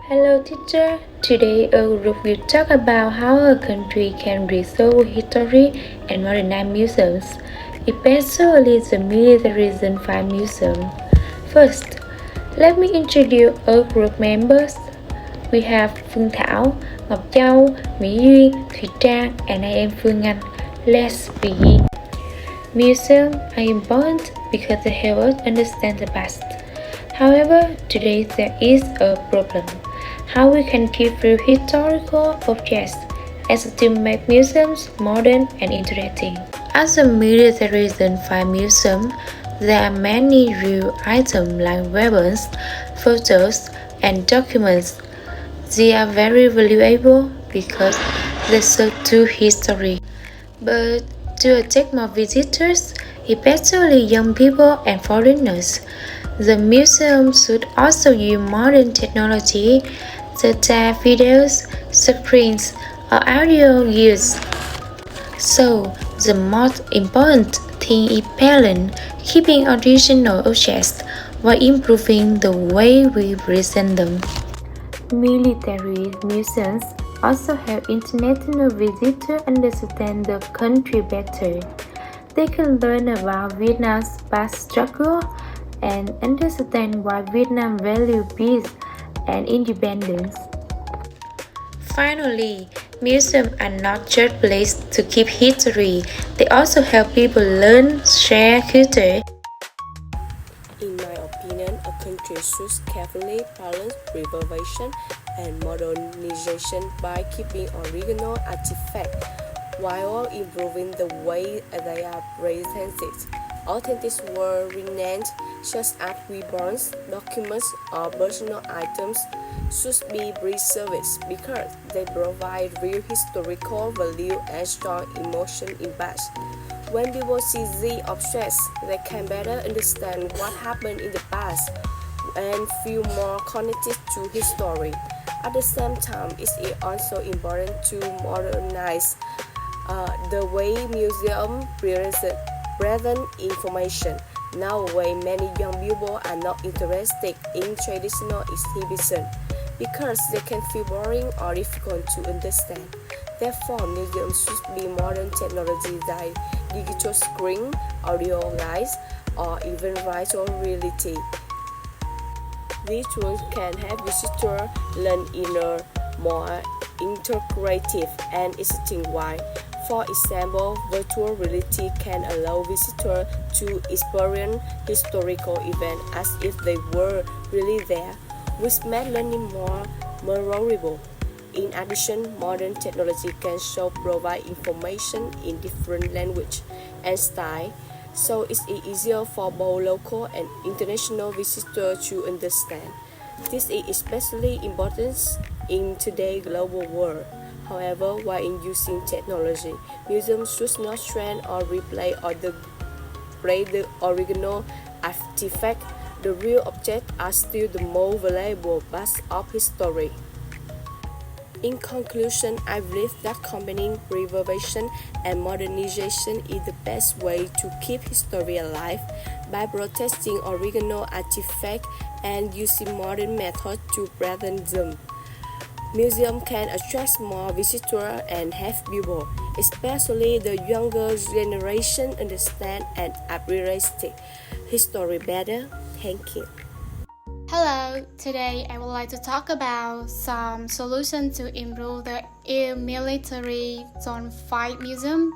Hello teacher, today a group will talk about how a country can preserve history and modernize museums, especially the militarism fine museum. First, let me introduce our group members. We have Phương Thảo, Ngọc Châu, Mỹ Duyên, Thùy Trang, and I am Phương Anh. Let's begin. Museums are important because they help us understand the past. However, today there is a problem. How we can keep real historical objects and still make museums modern and interactive. As a military fine museum, there are many real items like weapons, photos, and documents. They are very valuable because they show true history. But to attract more visitors, especially young people and foreigners, the museum should also use modern technology such as videos, screens, or audio use. So, the most important thing is balance, keeping original objects while improving the way we present them. Military museums also help international visitors understand the country better. They can learn about Vietnam's past struggle and understand why Vietnam values peace and independence. Finally, museums are not just places to keep history, they also help people learn, share culture. In my opinion, a country should carefully balance preservation and modernization by keeping original artifacts while improving the way they are presented. Authentic were renamed, such as weapons, documents, or personal items, should be preserved because they provide real historical value and strong emotional impact. When people see these objects, they can better understand what happened in the past and feel more connected to history. At the same time, it is also important to modernize the way museums present information. Nowadays, many young people are not interested in traditional exhibition because they can feel boring or difficult to understand. Therefore, museums should be modern technology like digital screen, audio guides, or even virtual reality. These tools can help visitors learn in a more interactive and exciting way. For example, virtual reality can allow visitors to experience historical events as if they were really there, which makes learning more memorable. In addition, modern technology can also provide information in different language and style, so it's easier for both local and international visitors to understand. This is especially important in today's global world. However, while in using technology, museums should not trend or replay the original artifact. The real objects are still the most valuable part of history. In conclusion, I believe that combining preservation and modernization is the best way to keep history alive by protecting original artifacts and using modern methods to present them. Museums can attract more visitors and help people, especially the younger generation, understand and appreciate history better. Thank you. Hello, today I would like to talk about some solutions to improve the military zone 5 museum.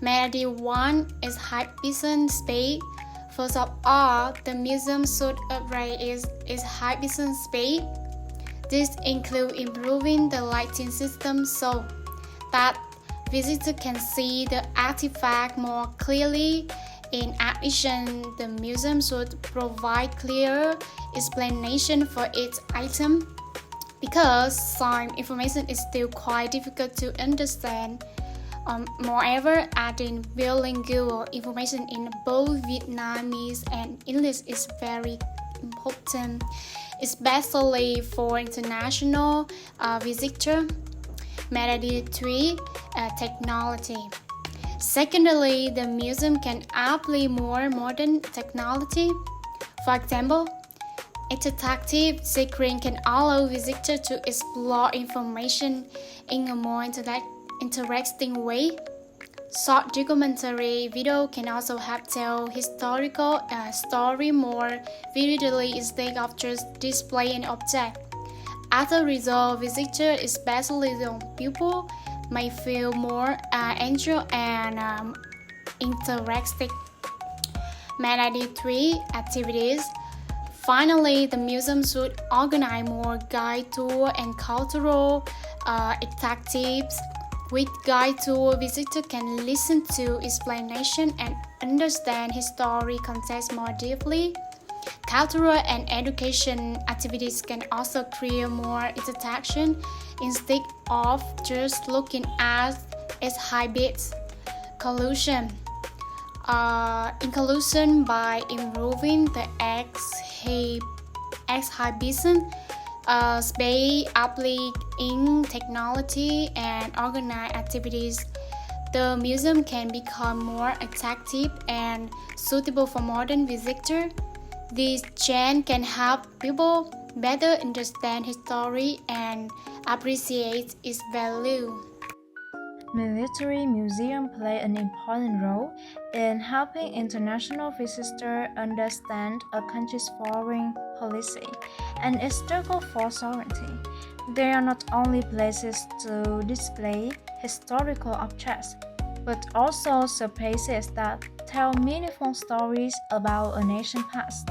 Melody 1 is high-vision speed. First of all, the museum should upgrade its high-vision speed. This includes improving the lighting system so that visitors can see the artifact more clearly. In addition, the museum should provide clear explanation for each item because some information is still quite difficult to understand. Moreover, adding bilingual information in both Vietnamese and English is very important, especially for international visitors. Method 3, technology. Secondly, the museum can apply more modern technology. For example, Interactive screen can allow visitors to explore information in a more interesting way. Short documentary video can also help tell historical story more vividly instead of just displaying an object. As a result, visitors, especially young people, may feel more enjoy and interactive. Mandatory activities. Finally, the museum should organize more guide tour and cultural activities. With guide tour, visitors can listen to explanation and understand history context more deeply. Cultural and education activities can also create more interaction instead of just looking at its habits. Conclusion. Inclusion by improving the exhibition space, applying technology, and organized activities, the museum can become more attractive and suitable for modern visitors. This change can help people better understand history and appreciate its value. Military museums play an important role in helping international visitors understand a country's foreign policy and its struggle for sovereignty. They are not only places to display historical objects, but also spaces that tell meaningful stories about a nation's past.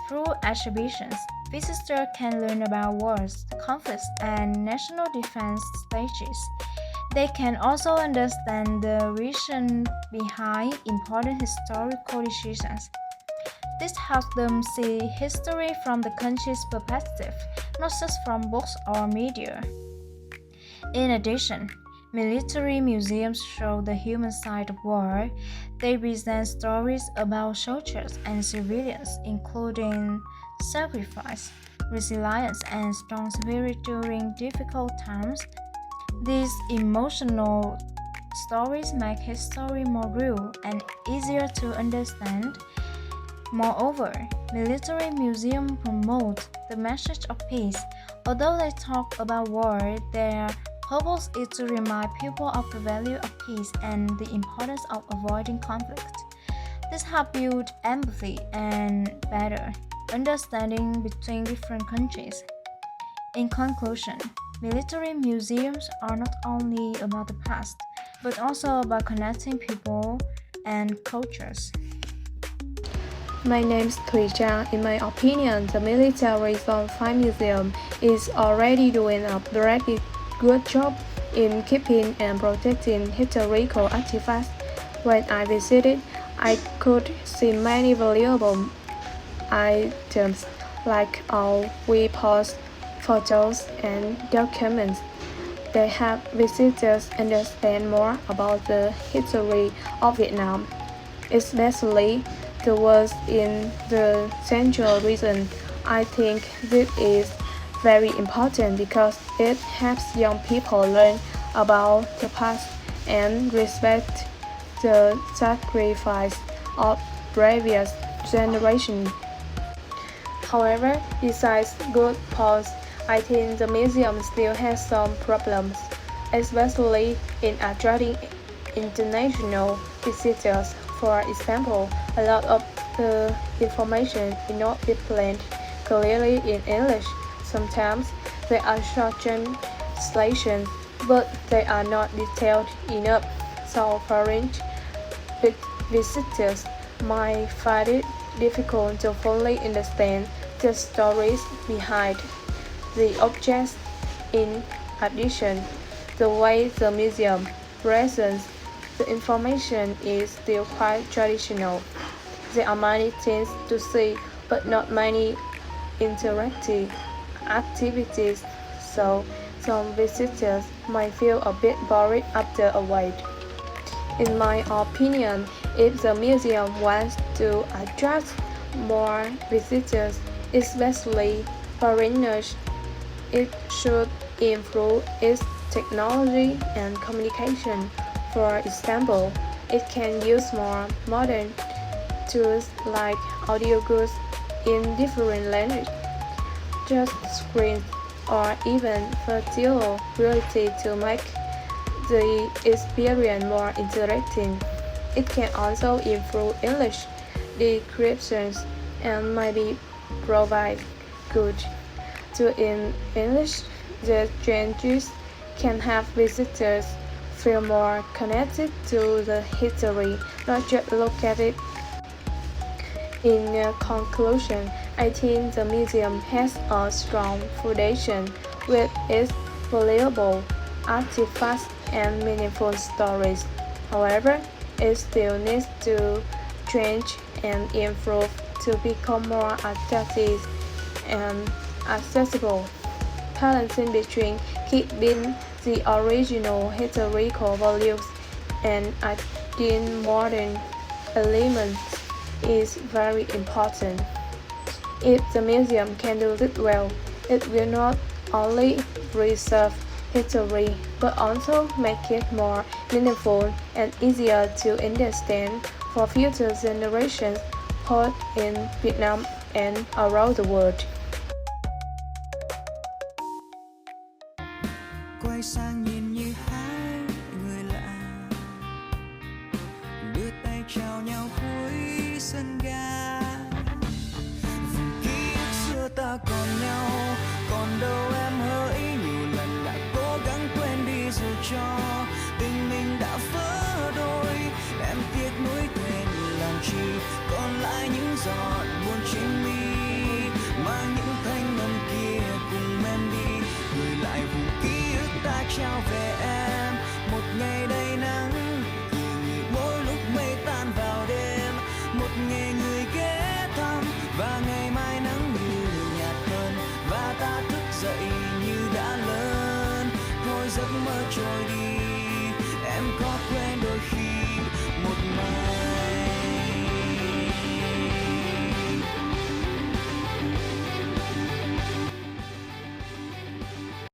Through exhibitions, visitors can learn about wars, conflicts, and national defense stages. They can also understand the reason behind important historical decisions. This helps them see history from the country's perspective, not just from books or media. In addition, military museums show the human side of war. They present stories about soldiers and civilians, including sacrifice, resilience, and strong spirit during difficult times. These emotional stories make history more real and easier to understand. Moreover, military museums promote the message of peace. Although they talk about war, their purpose is to remind people of the value of peace and the importance of avoiding conflict. This helps build empathy and better understanding between different countries. In conclusion, military museums are not only about the past, but also about connecting people and cultures. My name is Tui Zhang. In my opinion, the Military Zone 5 Museum is already doing a very good job in keeping and protecting historical artifacts. When I visited, I could see many valuable items like weapons, photos, and documents. They help visitors understand more about the history of Vietnam, especially the wars in the Central region. I think this is very important because it helps young people learn about the past and respect the sacrifice of previous generations. However, besides good points, I think the museum still has some problems, especially in attracting international visitors. For example, a lot of the information is not displayed clearly in English. Sometimes there are short translations, but they are not detailed enough, so foreign visitors might find it difficult to fully understand the stories behind the objects. In addition, the way the museum presents the information is still quite traditional. There are many things to see, but not many interactive activities, so some visitors might feel a bit bored after a while. In my opinion, if the museum wants to attract more visitors, especially foreigners, it should improve its technology and communication. For example, it can use more modern tools like audio goods, in different languages, just screens, or even virtual reality to make the experience more interactive. It can also improve English descriptions and maybe provide good to in English. The changes can have visitors feel more connected to the history, not just look at it. In conclusion, I think the museum has a strong foundation with its valuable artifacts and meaningful stories. However, it still needs to change and improve to become more attractive and accessible, balancing between keeping the original historical values and adding modern elements is very important. If the museum can do it well, it will not only preserve history but also make it more meaningful and easier to understand for future generations both in Vietnam and around the world. Quay sang nhìn như hai người lạ, đưa tay chào nhau cuối sân ga. Vùng ký ức xưa ta còn nhau, còn đâu em hỡi, nhiều lần đã cố gắng quên đi dù cho tình mình đã vỡ đôi. Em tiếc nuối quên làm chi, còn lại những giọt buồn trên mi, mang những thanh âm kia cùng em đi, gửi lại vùng ký ức ta trao về em. Một ngày đầy nắng cười nghỉ mỗi lúc mây tan vào đêm, một ngày người ghé thăm và ngày mai nắng như nhạt hơn và ta thức dậy như đã lớn. Thôi giấc mơ trôi đi, em có quên đôi khi một